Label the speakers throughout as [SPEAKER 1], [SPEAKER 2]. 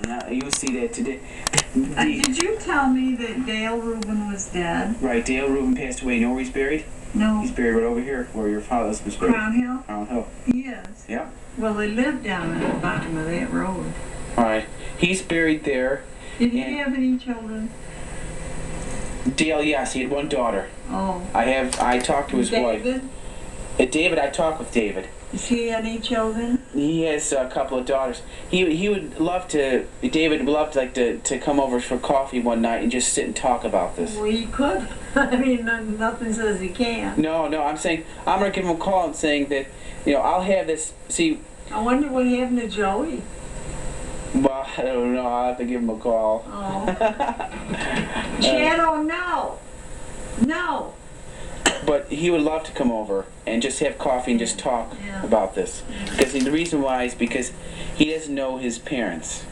[SPEAKER 1] Now, you'll see that today.
[SPEAKER 2] Did you tell me that Dale Rubin was dead?
[SPEAKER 1] Right, Dale Rubin passed away. You know where he's buried?
[SPEAKER 2] No.
[SPEAKER 1] He's buried right over here, where your father's was buried.
[SPEAKER 2] Crown Hill?
[SPEAKER 1] Crown Hill.
[SPEAKER 2] Yes.
[SPEAKER 1] Yeah.
[SPEAKER 2] Well, they lived down at the bottom of that road.
[SPEAKER 1] All right. He's buried there.
[SPEAKER 2] Did he have any children?
[SPEAKER 1] Dale, yes, he had one daughter.
[SPEAKER 2] Oh.
[SPEAKER 1] I talked to his wife.
[SPEAKER 2] David?
[SPEAKER 1] David, I talked with David.
[SPEAKER 2] Does he have any children?
[SPEAKER 1] He has a couple of daughters. He would love to. David would love to come over for coffee one night and just sit and talk about this.
[SPEAKER 2] Well, he could. I mean, nothing says he can't.
[SPEAKER 1] No, I'm saying I'm gonna give him a call and saying that, I'll have this. See.
[SPEAKER 2] I wonder what happened to Joey.
[SPEAKER 1] Well, I don't know. I'll have to give him a call.
[SPEAKER 2] Oh. Shadow, no. No.
[SPEAKER 1] But he would love to come over and just have coffee and just talk about this. Because the reason why is because he doesn't know his parents.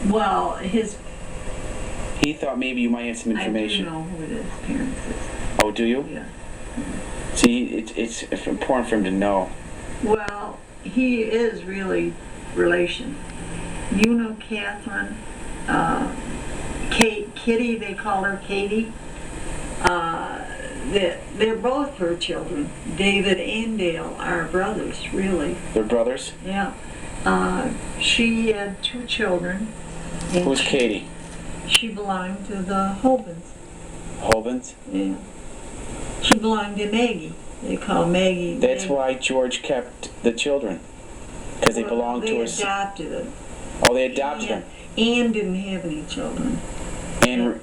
[SPEAKER 2] Well,
[SPEAKER 1] he thought maybe you might have some information.
[SPEAKER 2] I do know who his parents is.
[SPEAKER 1] Oh, do you?
[SPEAKER 2] Yeah.
[SPEAKER 1] See, it's important for him to know.
[SPEAKER 2] Well, he is really relation. You know Catherine, Kitty, they call her Katie. They're both her children. David and Dale are brothers, really.
[SPEAKER 1] They're brothers?
[SPEAKER 2] Yeah. She had 2 children.
[SPEAKER 1] Who's Katie?
[SPEAKER 2] She belonged to the Hobins.
[SPEAKER 1] Hobins?
[SPEAKER 2] Yeah. She belonged to Maggie. They call Maggie.
[SPEAKER 1] That's why George kept the children. Because they belonged to us.
[SPEAKER 2] They adopted it.
[SPEAKER 1] Oh, they adopted them.
[SPEAKER 2] Anne didn't have any children.
[SPEAKER 1] And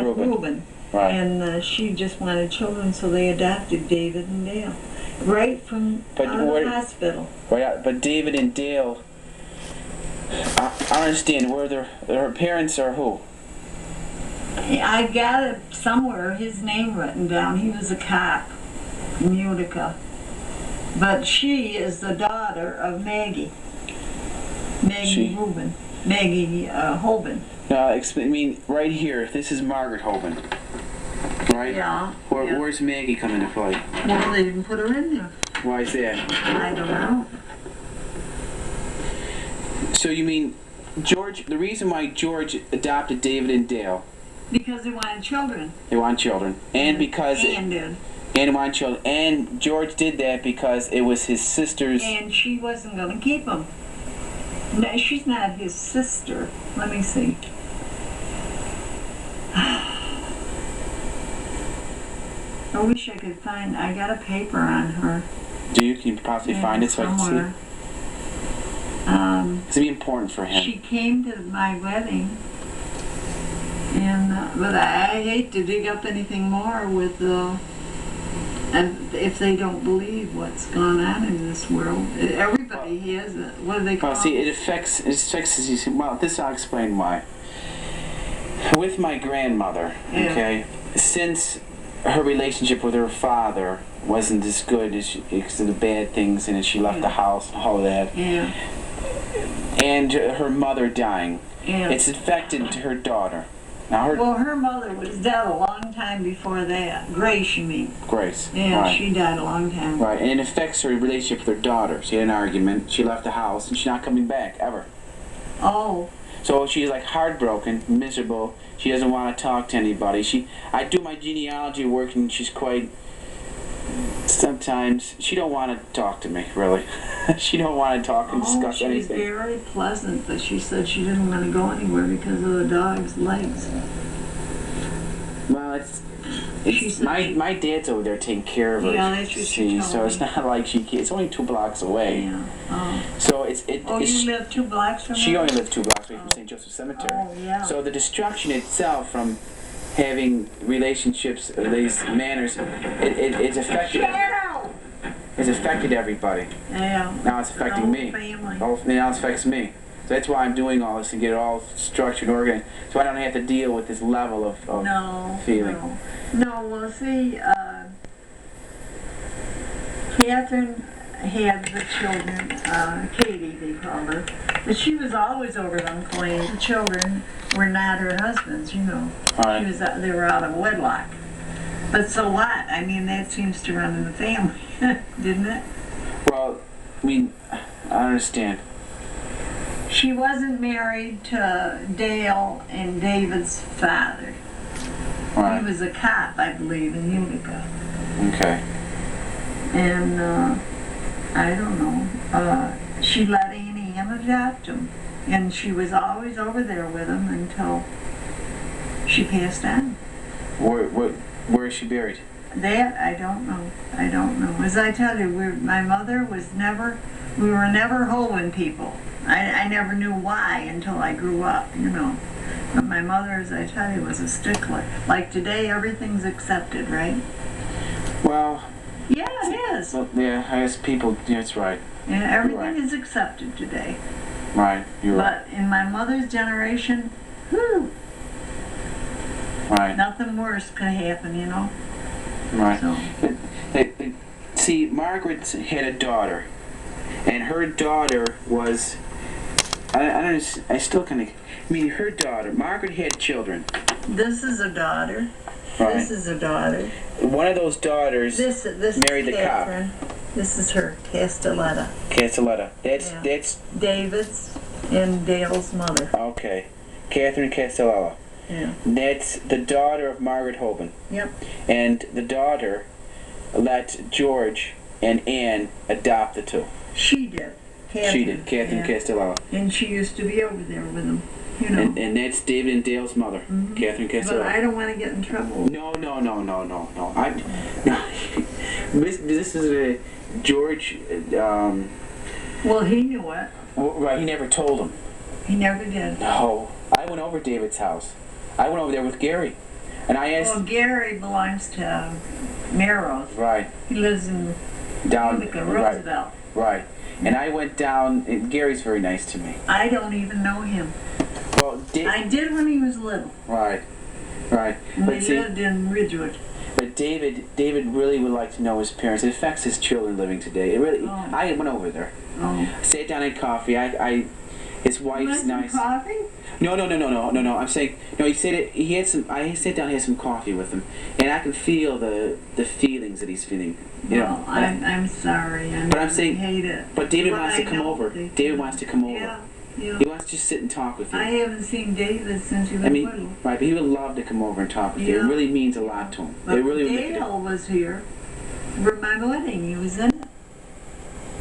[SPEAKER 1] Reuben. Right.
[SPEAKER 2] And she just wanted children, so they adopted David and Dale. Right from out of the hospital.
[SPEAKER 1] Right, but David and Dale, I understand, were their parents or who?
[SPEAKER 2] I got it somewhere, his name written down. He was a cop in Utica. But she is the daughter of Maggie. Maggie Rubin. Maggie Hoban.
[SPEAKER 1] No, I mean, right here, this is Margaret Hoban. Right?
[SPEAKER 2] Yeah.
[SPEAKER 1] Where's Maggie come into play?
[SPEAKER 2] Well, they didn't put her in there.
[SPEAKER 1] Why is that?
[SPEAKER 2] I don't know.
[SPEAKER 1] So you mean, the reason why George adopted David and Dale?
[SPEAKER 2] Because they wanted children.
[SPEAKER 1] They want children. And because...
[SPEAKER 2] Anne did.
[SPEAKER 1] And wanted children. And George did that because it was his sister's...
[SPEAKER 2] And she wasn't going to keep them. No, she's not his sister. Let me see. I wish I could find... I got a paper on her.
[SPEAKER 1] Do you? Can you possibly find it so I can see? It's going to be important for him.
[SPEAKER 2] She came to my wedding. And but I hate to dig up anything more with and if they don't believe what's going on in this world. Everybody has it. What do they call it?
[SPEAKER 1] See, it affects well, this I'll explain why. With my grandmother, okay, since her relationship with her father wasn't as good as because of the bad things and she left the house and all of that, and her mother dying, it's affected her daughter. Now
[SPEAKER 2] her mother was dead a long time before that. Grace, you mean?
[SPEAKER 1] Grace.
[SPEAKER 2] Yeah,
[SPEAKER 1] right.
[SPEAKER 2] She died a long time.
[SPEAKER 1] Right, and it affects her relationship with her daughter. She had an argument, she left the house, and she's not coming back, ever.
[SPEAKER 2] Oh.
[SPEAKER 1] So she's like heartbroken, miserable. She doesn't want to talk to anybody. I do my genealogy work, and she's quite... Sometimes she don't want to talk to me, really. She don't want to talk and discuss anything.
[SPEAKER 2] She was very pleasant, but she said she didn't want to go anywhere because of the dog's legs.
[SPEAKER 1] Well, my dad's over there taking care of her.
[SPEAKER 2] Yeah, that's what she told
[SPEAKER 1] so it's
[SPEAKER 2] me.
[SPEAKER 1] not like it's only 2 blocks away.
[SPEAKER 2] Yeah. Oh.
[SPEAKER 1] So
[SPEAKER 2] you live 2 blocks from her?
[SPEAKER 1] She only lived 2 blocks away from St. Joseph's Cemetery.
[SPEAKER 2] Oh, yeah.
[SPEAKER 1] So the destruction itself from having relationships, these manners, it's affected. It's affected everybody.
[SPEAKER 2] Yeah.
[SPEAKER 1] Now it's affecting me.
[SPEAKER 2] Family.
[SPEAKER 1] Now it affects me. So that's why I'm doing all this to get it all structured and organized, so I don't have to deal with this level of feeling.
[SPEAKER 2] No, well, see, Catherine had the children, Katie they called her, but she was always over them claims. The children were not her husband's, you know.
[SPEAKER 1] Right.
[SPEAKER 2] They were out of wedlock. But so what? I mean, that seems to run in the family, didn't it?
[SPEAKER 1] Well, I mean, I understand.
[SPEAKER 2] She wasn't married to Dale and David's father.
[SPEAKER 1] Right.
[SPEAKER 2] He was a cop, I believe, in Utica.
[SPEAKER 1] Okay.
[SPEAKER 2] And I don't know. She let Annie Ann adopt him, and she was always over there with him until she passed on.
[SPEAKER 1] Where is she buried?
[SPEAKER 2] That I don't know. I don't know. As I tell you, my mother was never. We were never hoeing people. I never knew why until I grew up, you know. But my mother, as I tell you, was a stickler. Like today, everything's accepted, right?
[SPEAKER 1] Well.
[SPEAKER 2] Yeah, it is.
[SPEAKER 1] Well, yeah, I guess people. Yeah, that's right.
[SPEAKER 2] Yeah, everything
[SPEAKER 1] right.
[SPEAKER 2] is accepted today.
[SPEAKER 1] Right. You're right.
[SPEAKER 2] But in my mother's generation, whew,
[SPEAKER 1] Right.
[SPEAKER 2] nothing worse could happen, you know.
[SPEAKER 1] Right.
[SPEAKER 2] So.
[SPEAKER 1] See, Margaret had a daughter, and her daughter was. I still kind of. I mean, her daughter. Margaret had children.
[SPEAKER 2] This is a daughter.
[SPEAKER 1] Right.
[SPEAKER 2] This is a daughter.
[SPEAKER 1] One of those daughters
[SPEAKER 2] This
[SPEAKER 1] married
[SPEAKER 2] is
[SPEAKER 1] the cop.
[SPEAKER 2] Catherine. This is her, Castelletta.
[SPEAKER 1] Castelletta.
[SPEAKER 2] Yeah.
[SPEAKER 1] That's
[SPEAKER 2] David's and Dale's mother.
[SPEAKER 1] okay. Catherine Castelletta.
[SPEAKER 2] Yeah.
[SPEAKER 1] That's the daughter of Margaret Hoban.
[SPEAKER 2] Yep.
[SPEAKER 1] And the daughter let George and Anne adopt the two.
[SPEAKER 2] She did. Catherine.
[SPEAKER 1] She did, Catherine
[SPEAKER 2] Yeah.
[SPEAKER 1] Castelletta.
[SPEAKER 2] And she used to be over there with them, you know.
[SPEAKER 1] And that's David and Dale's mother, Catherine
[SPEAKER 2] But
[SPEAKER 1] Castelletta.
[SPEAKER 2] I don't want to get in trouble.
[SPEAKER 1] No. This is a George.
[SPEAKER 2] Well, he knew it.
[SPEAKER 1] Right, he never told him.
[SPEAKER 2] He never did.
[SPEAKER 1] No, I went over to David's house. I went over there with Gary, and I asked.
[SPEAKER 2] Well, Gary belongs to Merrill's.
[SPEAKER 1] Right.
[SPEAKER 2] He lives in
[SPEAKER 1] Down.
[SPEAKER 2] Utica, Roosevelt.
[SPEAKER 1] Right. And I went down. And Gary's very nice to me.
[SPEAKER 2] I don't even know him.
[SPEAKER 1] Well,
[SPEAKER 2] I did when he was little.
[SPEAKER 1] Right.
[SPEAKER 2] And
[SPEAKER 1] But
[SPEAKER 2] he
[SPEAKER 1] see,
[SPEAKER 2] lived in Ridgewood.
[SPEAKER 1] but David really would like to know his parents. It affects his children living today. It really.
[SPEAKER 2] Oh.
[SPEAKER 1] I went over there.
[SPEAKER 2] Oh.
[SPEAKER 1] Sat down and had coffee. His wife's
[SPEAKER 2] Some
[SPEAKER 1] nice.
[SPEAKER 2] coffee?
[SPEAKER 1] No. I'm saying no. He said it. He had some. I sat down and had some coffee with him, and I can feel the feelings that he's feeling. You
[SPEAKER 2] Well,
[SPEAKER 1] know.
[SPEAKER 2] I'm sorry.
[SPEAKER 1] But I'm saying-
[SPEAKER 2] I hate it.
[SPEAKER 1] But David
[SPEAKER 2] But
[SPEAKER 1] wants to
[SPEAKER 2] I
[SPEAKER 1] come
[SPEAKER 2] know
[SPEAKER 1] over.
[SPEAKER 2] they-
[SPEAKER 1] David wants to come over.
[SPEAKER 2] Yeah.
[SPEAKER 1] He wants to just sit and talk with you.
[SPEAKER 2] I haven't seen David since he was
[SPEAKER 1] I mean,
[SPEAKER 2] little.
[SPEAKER 1] right, but he would love to come over and talk with you. It
[SPEAKER 2] Yeah.
[SPEAKER 1] really means a lot to him.
[SPEAKER 2] But
[SPEAKER 1] It really would make a
[SPEAKER 2] Dale was here for my wedding. He was in it.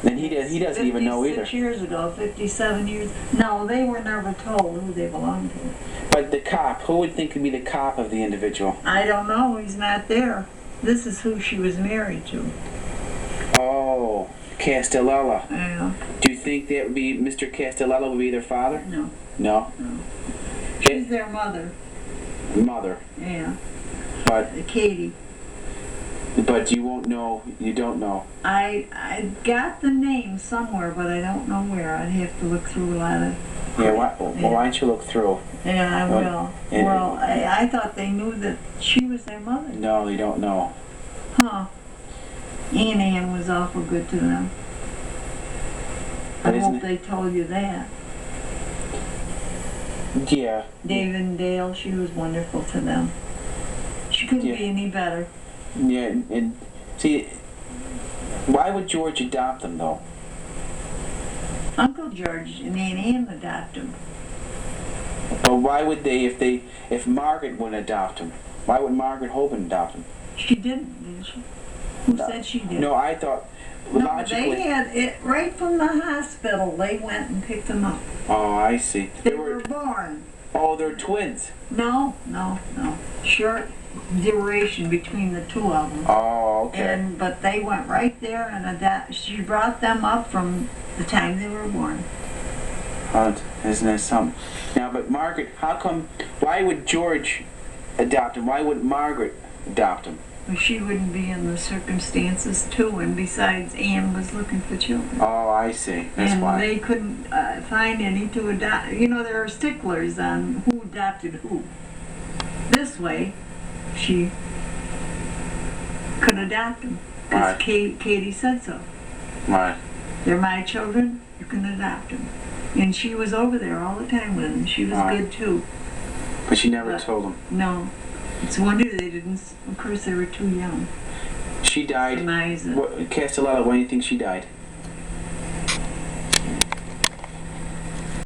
[SPEAKER 1] And he doesn't even know either.
[SPEAKER 2] 56 years ago, 57 years. No, they were never told who they belonged to.
[SPEAKER 1] But the cop, who would think would be the cop of the individual?
[SPEAKER 2] I don't know. He's not there. This is who she was married to.
[SPEAKER 1] Oh, Castellella.
[SPEAKER 2] Yeah.
[SPEAKER 1] Do you think that would be Mr. Castellella would be their father?
[SPEAKER 2] No.
[SPEAKER 1] No.
[SPEAKER 2] She's their mother.
[SPEAKER 1] Mother.
[SPEAKER 2] Yeah.
[SPEAKER 1] But
[SPEAKER 2] Katie.
[SPEAKER 1] you won't know. You don't know.
[SPEAKER 2] I got the name somewhere, but I don't know where. I'd have to look through a lot of.
[SPEAKER 1] Yeah. Why don't you look through?
[SPEAKER 2] Yeah, I
[SPEAKER 1] What?
[SPEAKER 2] will.
[SPEAKER 1] And-
[SPEAKER 2] Well, I thought they knew that she was their mother.
[SPEAKER 1] No, you don't know.
[SPEAKER 2] Huh. Ann was awful good to them.
[SPEAKER 1] But
[SPEAKER 2] I
[SPEAKER 1] isn't
[SPEAKER 2] hope they told you that.
[SPEAKER 1] Yeah.
[SPEAKER 2] David and Dale, she was wonderful to them. She couldn't
[SPEAKER 1] Yeah.
[SPEAKER 2] be any better.
[SPEAKER 1] Yeah. And see, why would George adopt them though?
[SPEAKER 2] Uncle George and Ann adopted him.
[SPEAKER 1] But why would they if Margaret wouldn't adopt him? Why would Margaret Hoban adopt him?
[SPEAKER 2] She didn't she? Who
[SPEAKER 1] No.
[SPEAKER 2] said she did?
[SPEAKER 1] No, I thought
[SPEAKER 2] No,
[SPEAKER 1] logically.
[SPEAKER 2] they had it right from the hospital. They went and picked them up.
[SPEAKER 1] Oh, I see.
[SPEAKER 2] They were born.
[SPEAKER 1] Oh, they're twins.
[SPEAKER 2] No. Short duration between the two of them.
[SPEAKER 1] Oh, okay.
[SPEAKER 2] But they went right there and she brought them up from the time they were born.
[SPEAKER 1] Oh, isn't that something? Now, but Margaret, how come? Why would George adopt him? Why wouldn't Margaret adopt him?
[SPEAKER 2] Well, she wouldn't be in the circumstances too, and besides, Anne was looking for children.
[SPEAKER 1] Oh, I see. That's
[SPEAKER 2] and
[SPEAKER 1] why.
[SPEAKER 2] they couldn't find any to adopt. You know, there are sticklers on who adopted who. This way, she could adopt them because
[SPEAKER 1] Right.
[SPEAKER 2] Katie said so.
[SPEAKER 1] Right.
[SPEAKER 2] They're my children. You can adopt them. And she was over there all the time with them. She was
[SPEAKER 1] Right.
[SPEAKER 2] good too.
[SPEAKER 1] But she never
[SPEAKER 2] But-
[SPEAKER 1] told him.
[SPEAKER 2] No, it's a wonder they didn't. Of course, they were too young.
[SPEAKER 1] She died.
[SPEAKER 2] Surmise it.
[SPEAKER 1] Castellella, when do you think she died?